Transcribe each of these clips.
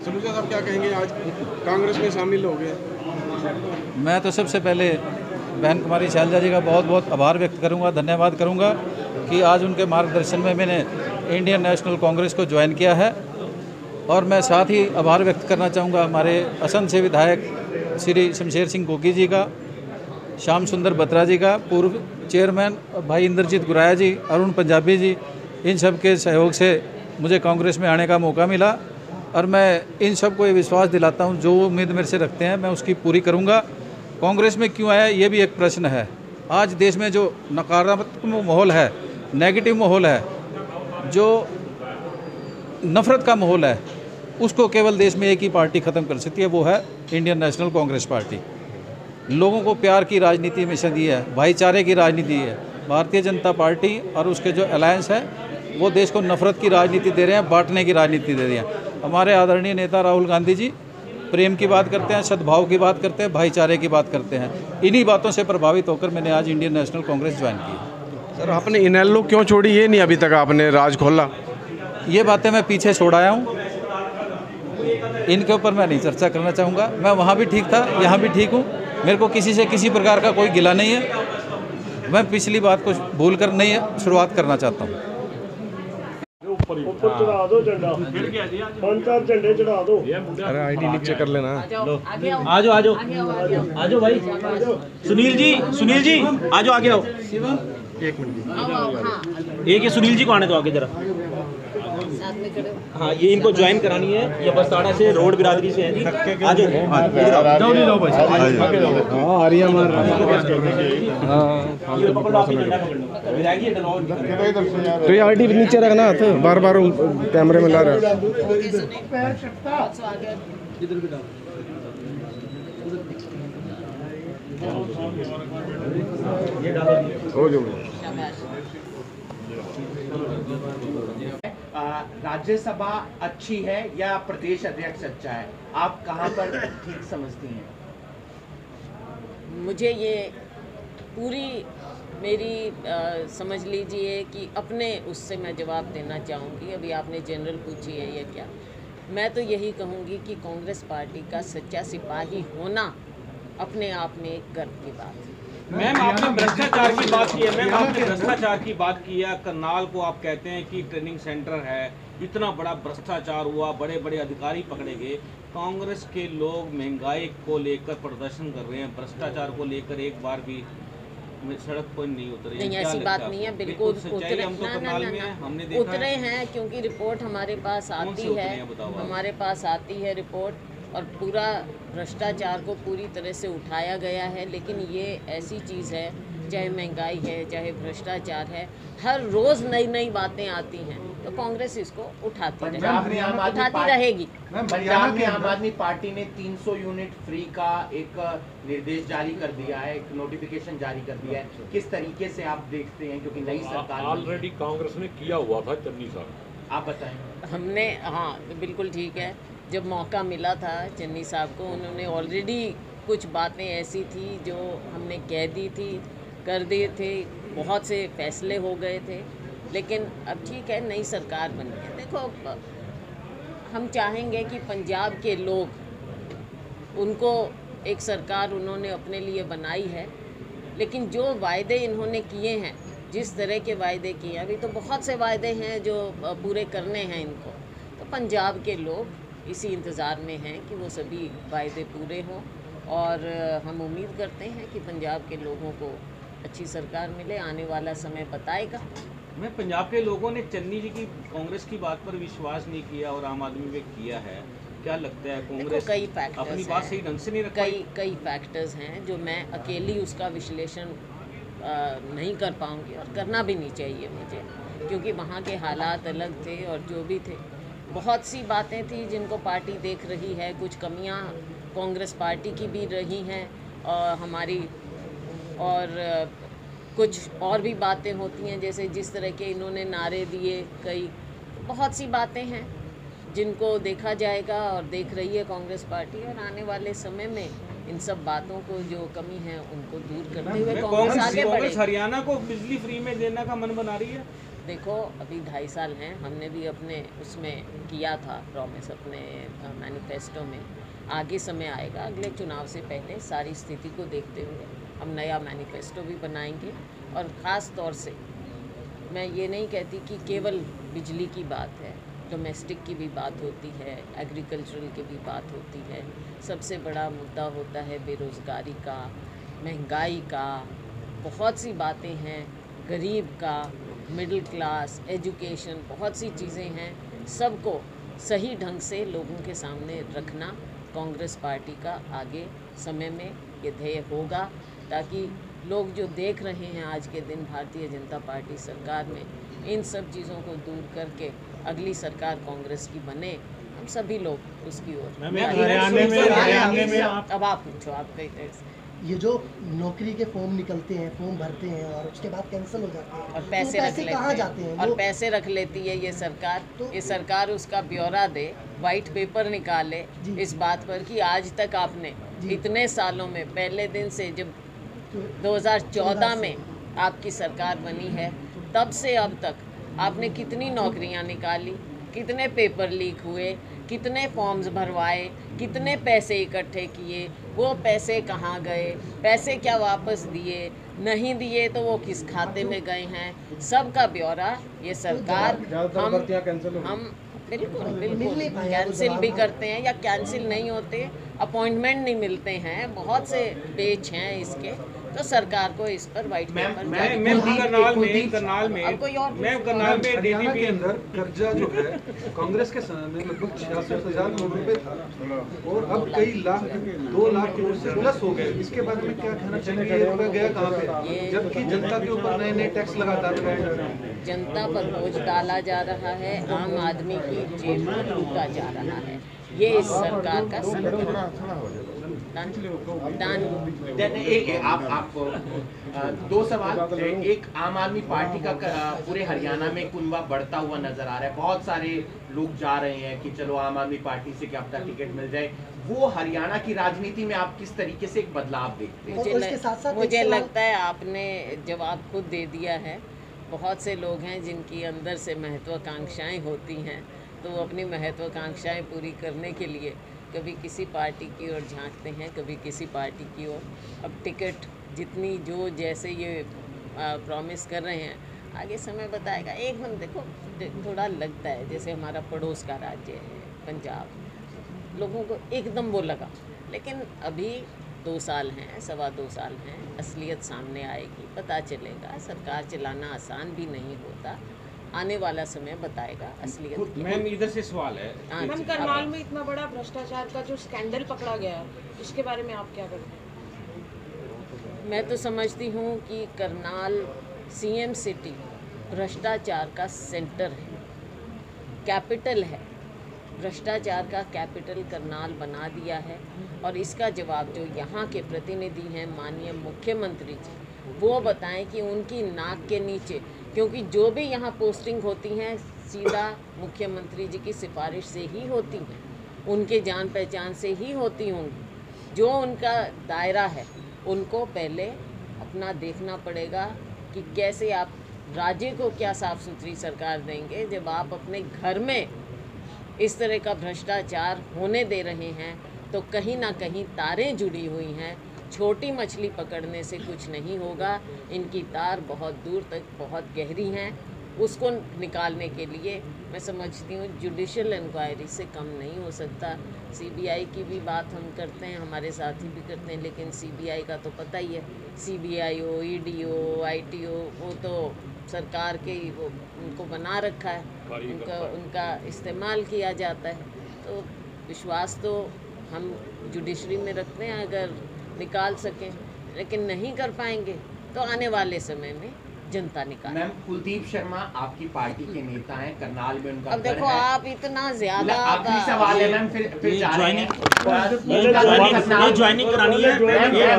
सलूजा साहब क्या कहेंगे, आज कांग्रेस में शामिल हो गए? मैं तो सबसे पहले बहन कुमारी शैलजा जी का बहुत बहुत आभार व्यक्त करूंगा, धन्यवाद करूंगा कि आज उनके मार्गदर्शन में मैंने इंडियन नेशनल कांग्रेस को ज्वाइन किया है। और मैं साथ ही आभार व्यक्त करना चाहूँगा हमारे असम से विधायक श्री शमशेर सिंह गोगी जी का, श्याम सुंदर बत्रा जी का, पूर्व चेयरमैन भाई इंद्रजीत गुराया जी, अरुण पंजाबी जी, इन सब के सहयोग से मुझे कांग्रेस में आने का मौका मिला। और मैं इन सब को ये विश्वास दिलाता हूँ, जो उम्मीद मेरे से रखते हैं मैं उसकी पूरी करूँगा। कांग्रेस में क्यों आया, ये भी एक प्रश्न है। आज देश में जो नकारात्मक माहौल है, नेगेटिव माहौल है, जो नफ़रत का माहौल है, उसको केवल देश में एक ही पार्टी ख़त्म कर सकती है, वो है इंडियन नेशनल कांग्रेस पार्टी। लोगों को प्यार की राजनीति हमेशा दी है, भाईचारे की राजनीति है। भारतीय जनता पार्टी और उसके जो अलायंस है वो देश को नफ़रत की राजनीति दे रहे हैं, बांटने की राजनीति दे रहे हैं। हमारे आदरणीय नेता राहुल गांधी जी प्रेम की बात करते हैं, सद्भाव की बात करते हैं, भाईचारे की बात करते हैं। इन्हीं बातों से प्रभावित होकर मैंने आज इंडियन नेशनल कांग्रेस ज्वाइन की। सर, आपने इनेलो क्यों छोड़ी, ये नहीं अभी तक आपने राज खोला? ये बातें मैं पीछे छोड़ आया हूँ, इनके ऊपर मैं नहीं चर्चा करना चाहूँगा। मैं वहाँ भी ठीक था, यहाँ भी ठीक हूँ। मेरे को किसी से किसी प्रकार का कोई गिला नहीं है। मैं पिछली बात को भूल कर नहीं शुरुआत करना चाहता हूँ। ऊपर चढ़ा दो झंडा, 5-4 झंडे चढ़ा दो। अरे आईडी नीचे कर लेना। आ जाओ भाई। सुनील जी आ जाओ, आगे आओ। एक मिनट, एक ये सुनील जी को आने दो आगे जरा। हाँ, ये इनको ज्वाइन करानी है, ये बरसाड़ा से रोड बिरादरी से है जी। आ जाओ भाई। हाँ आर्या मार तो ये आईडी नीचे रखना हाथ, बार बार कैमरे में ला रहा है। हो जो राज्यसभा अच्छी है या प्रदेश अध्यक्ष अच्छा है, आप कहां पर ठीक समझती हैं? मुझे ये पूरी मेरी समझ लीजिए कि अपने उससे मैं जवाब देना चाहूँगी। अभी आपने जनरल पूछी है ये क्या, मैं तो यही कहूँगी कि कांग्रेस पार्टी का सच्चा सिपाही होना अपने आप में एक गर्व की बात है। मैम, आपने भ्रष्टाचार की बात की है। मैम, आपने भ्रष्टाचार की बात की है। करनाल को आप कहते हैं कि ट्रेनिंग सेंटर है, इतना बड़ा भ्रष्टाचार हुआ, बड़े बड़े अधिकारी पकड़े गए। कांग्रेस के लोग महंगाई को लेकर प्रदर्शन कर रहे हैं, भ्रष्टाचार को लेकर एक बार भी सड़क पर नहीं उतरे। नहीं, ऐसी बात नहीं है, बिल्कुल उतरे, हमने देखा उतरे हैं, क्योंकि रिपोर्ट हमारे पास आती है, हमारे पास आती है रिपोर्ट, और पूरा भ्रष्टाचार को पूरी तरह से उठाया गया है। लेकिन ये ऐसी चीज़ है, चाहे महंगाई है, चाहे भ्रष्टाचार है, हर रोज़ नई नई बातें आती हैं, तो कांग्रेस इसको उठाती रहेगी। पंजाब में आम आदमी पार्टी ने 300 यूनिट फ्री का एक निर्देश जारी कर दिया है, एक नोटिफिकेशन जारी कर दिया है। किस तरीके से आप देखते हैं, क्योंकि नई सरकार ऑलरेडी कांग्रेस ने किया हुआ था चन्नी साहब, आप बताएं। हमने, हाँ बिल्कुल ठीक है, जब मौका मिला था चन्नी साहब को, उन्होंने ऑलरेडी कुछ बातें ऐसी थी जो हमने कह दी थी, कर दिए थे, बहुत से फैसले हो गए थे। लेकिन अब ठीक है, नई सरकार बनी है। देखो, हम चाहेंगे कि पंजाब के लोग, उनको एक सरकार उन्होंने अपने लिए बनाई है, लेकिन जो वायदे इन्होंने किए हैं, जिस तरह के वायदे किए हैं, अभी तो बहुत से वायदे हैं जो पूरे करने हैं इनको, तो पंजाब के लोग इसी इंतज़ार में हैं कि वो सभी वायदे पूरे हों। और हम उम्मीद करते हैं कि पंजाब के लोगों को अच्छी सरकार मिले, आने वाला समय बताएगा। मैं पंजाब के लोगों ने चन्नी जी की कांग्रेस की बात पर विश्वास नहीं किया और आम आदमी पे किया है। क्या लगता है, कांग्रेस कई फैक्टर्स अपनी बात सही ढंग से नहीं रख पाई? कई फैक्टर्स हैं जो मैं अकेली उसका विश्लेषण नहीं कर पाऊंगी, और करना भी नहीं चाहिए मुझे, क्योंकि वहाँ के हालात अलग थे और जो भी थे, बहुत सी बातें थी जिनको पार्टी देख रही है। कुछ कमियाँ कांग्रेस पार्टी की भी रही हैं और हमारी, और कुछ और भी बातें होती हैं, जैसे जिस तरह के इन्होंने नारे दिए, कई बहुत सी बातें हैं जिनको देखा जाएगा और देख रही है कांग्रेस पार्टी, और आने वाले समय में इन सब बातों को जो कमी है उनको दूर करते हुए कांग्रेस आगे बढ़ेगी। हरियाणा को बिजली फ्री में देने का मन बना रही है। देखो अभी 2.5 साल हैं, हमने भी अपने उसमें किया था प्रॉमिस अपने मैनिफेस्टो में। आगे समय आएगा, अगले चुनाव से पहले सारी स्थिति को देखते हुए हम नया मैनिफेस्टो भी बनाएंगे। और ख़ास तौर से मैं ये नहीं कहती कि केवल बिजली की बात है, डोमेस्टिक की भी बात होती है, एग्रीकल्चरल की भी बात होती है। सबसे बड़ा मुद्दा होता है बेरोज़गारी का, महंगाई का, बहुत सी बातें हैं, गरीब का, मिडिल क्लास, एजुकेशन, बहुत सी चीज़ें हैं। सबको सही ढंग से लोगों के सामने रखना कांग्रेस पार्टी का आगे समय में ये ध्येय होगा, ताकि लोग जो देख रहे हैं आज के दिन भारतीय जनता पार्टी सरकार में, इन सब चीज़ों को दूर करके अगली सरकार कांग्रेस की बने, हम सभी लोग उसकी ओर। अब आप पूछो, आप कहीं ये जो नौकरी के फॉर्म निकलते हैं, फॉर्म भरते हैं और उसके बाद कैंसिल हो जाते हैं और पैसे रख लेते कहाँ जाते हैं? और पैसे रख लेती है ये सरकार। ये सरकार उसका ब्यौरा दे, वाइट पेपर निकाले इस बात पर कि आज तक आपने इतने सालों में, पहले दिन से जब 2014 में आपकी सरकार बनी है, तब से अब तक आपने कितनी नौकरियां निकाली, कितने पेपर लीक हुए, कितने फॉर्म्स भरवाए, कितने पैसे इकट्ठे किए, वो पैसे कहाँ गए, पैसे क्या वापस दिए, नहीं दिए तो वो किस खाते में गए हैं, सबका ब्यौरा ये सरकार हम बिल्कुल कैंसिल भी करते हैं या कैंसिल नहीं होते, अपॉइंटमेंट नहीं मिलते हैं, बहुत से पेच हैं इसके, तो सरकार को इस पर वाइट पेपर करनाल में हरियाणा के अंदर कर्जा जो है कांग्रेस के समय में लगभग 66,000 करोड़ रुपए था और अब कई लाख, 2 लाख करोड़ से प्लस हो गए। इसके बारे में क्या कहना चाहिए? ये रुपया गया कहाँ पे, जबकि जनता के ऊपर नए नए टैक्स लगातार लगाए जा रहे हैं। जनता पर बोझ डाला जा रहा है, आम आदमी की जेब में लूटा जा रहा है। ये इस सरकार का आप 2 सवाल। एक, आम आदमी पार्टी का पूरे हरियाणा में कुनबा बढ़ता हुआ नजर आ रहा है, बहुत सारे लोग जा रहे हैं कि चलो आम आदमी पार्टी से क्या पता टिकट मिल जाए। वो हरियाणा की राजनीति में आप किस तरीके से एक बदलाव देखते हैं? मुझे लगता है आपने जवाब खुद दे दिया है। बहुत से लोग हैं जिनकी अंदर से महत्वाकांक्षाएं होती हैं, तो वो अपनी महत्वाकांक्षाएं पूरी करने के लिए कभी किसी पार्टी की ओर झांकते हैं, कभी किसी पार्टी की ओर। अब टिकट जितनी जो जैसे ये प्रॉमिस कर रहे हैं, आगे समय बताएगा। एकदम देखो थोड़ा लगता है जैसे हमारा पड़ोस का राज्य है पंजाब, लोगों को एकदम वो लगा, लेकिन अभी 2 साल हैं, 2.25 साल हैं, असलियत सामने आएगी, पता चलेगा। सरकार चलाना आसान भी नहीं होता, आने वाला समय बताएगा असलियत। मैम इधर से सवाल है, मैम करनाल में इतना बड़ा भ्रष्टाचार का जो स्कैंडल पकड़ा गया है, उसके बारे में आप क्या करते हैं? मैं तो समझती हूँ कि करनाल सीएम सिटी भ्रष्टाचार का सेंटर है, कैपिटल है, भ्रष्टाचार का कैपिटल करनाल बना दिया है। और इसका जवाब जो यहाँ के प्रतिनिधि हैं माननीय मुख्यमंत्री जी, वो बताएं कि उनकी नाक के नीचे, क्योंकि जो भी यहाँ पोस्टिंग होती हैं सीधा मुख्यमंत्री जी की सिफारिश से ही होती हैं, उनके जान पहचान से ही होती होंगी। जो उनका दायरा है उनको पहले अपना देखना पड़ेगा कि कैसे आप राज्य को क्या साफ़ सुथरी सरकार देंगे जब आप अपने घर में इस तरह का भ्रष्टाचार होने दे रहे हैं। तो कहीं ना कहीं तारें जुड़ी हुई हैं, छोटी मछली पकड़ने से कुछ नहीं होगा, इनकी तार बहुत दूर तक बहुत गहरी हैं। उसको निकालने के लिए मैं समझती हूँ जुडिशियल इंक्वायरी से कम नहीं हो सकता। सीबीआई की भी बात हम करते हैं, हमारे साथी भी करते हैं, लेकिन सीबीआई का तो पता ही है, सीबीआई हो, ईडीओ, आईटीओ, वो तो सरकार के ही वो उनको बना रखा है, उनका इस्तेमाल किया जाता है। तो विश्वास तो हम जुडिशरी में रखते हैं अगर निकाल सकें, लेकिन नहीं कर पाएंगे तो आने वाले समय में जनता निकाले। मैम कुलदीप शर्मा आपकी पार्टी के नेता हैं, करनाल में उनका अब देखो आप इतना ज्यादा आखिरी सवाल है मैम, फिर जा रहे हैं। ज्वाइनिंग करानी है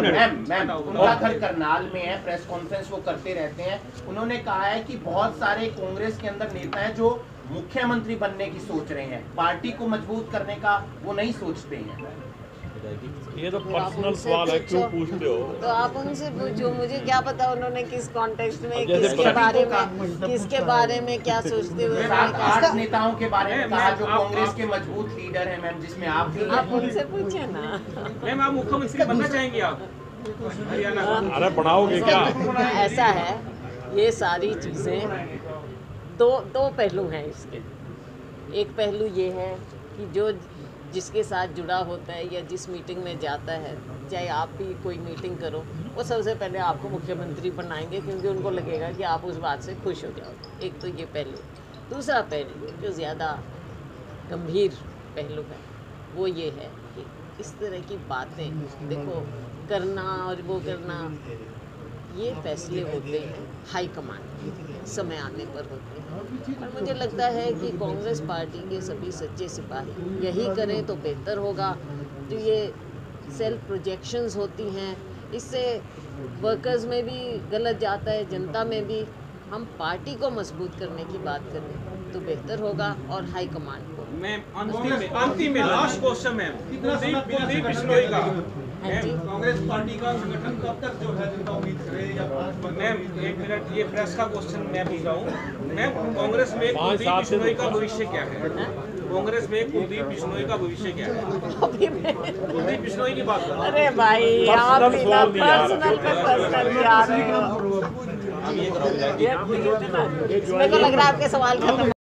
मैम, उनका घर करनाल में है, प्रेस कॉन्फ्रेंस वो करते रहते हैं। उन्होंने कहा है कि बहुत सारे कांग्रेस के अंदर नेता हैं जो मुख्यमंत्री बनने की सोच रहे हैं, पार्टी को मजबूत करने का वो नहीं सोचते हैं। जाएगी। ये तो फिर आप पर्सनल उनसे सवाल है, क्यों पूछो। पूछते हो? तो आप उनसे पूछो, मुझे क्या पता उन्होंने किस कॉन्टेक्स्ट में अब जैसे किसके बारे में क्या सोचते हुए उन्होंने सात कहा। आठ नेताओं के बारे में कहा जो कांग्रेस के मजबूत लीडर हैं मैम, जिसमें आप भी आप उनसे पूछे ना। मैम आप मुख्यमंत्री बनना चाहेंगे आप हरियाणा का? अरे बनाओगे क्या? ऐसा है, ये सारी चीज़ें दो पहलू हैं इसके। एक पहलू ये है कि जो जिसके साथ जुड़ा होता है या जिस मीटिंग में जाता है, चाहे आप भी कोई मीटिंग करो, वो सबसे पहले आपको मुख्यमंत्री बनाएंगे क्योंकि उनको लगेगा कि आप उस बात से खुश हो जाओ। एक तो ये पहलू। दूसरा पहलू जो ज़्यादा गंभीर पहलू है वो ये है कि इस तरह की बातें देखो करना और वो करना, ये फैसले होते हैं हाईकमान समय आने पर होते हैं। और मुझे लगता है कि कांग्रेस पार्टी के सभी सच्चे सिपाही यही करें तो बेहतर होगा। जो ये सेल्फ प्रोजेक्शंस होती हैं, इससे वर्कर्स में भी गलत जाता है, जनता में भी। हम पार्टी को मजबूत करने की बात करें तो बेहतर होगा और हाईकमान को। मैम अंतिम में last question ma'am, Kuldeep Bishnoi का कांग्रेस पार्टी का संगठन कब तक जो है जिनका उम्मीद करें या मैम, एक मिनट, ये प्रेस का क्वेश्चन मैं पूछ रहा हूँ। मैम, कांग्रेस में कुलदीप बिश्नोई का भविष्य क्या है? कांग्रेस में कुलदीप बिश्नोई का भविष्य क्या है? कुलदीप बिश्नोई की बात कर। अरे भाई आप पर्सनल पे पर्सनल जा रहे हो। मेरे को लग रहा है आपके सवाल खत्म।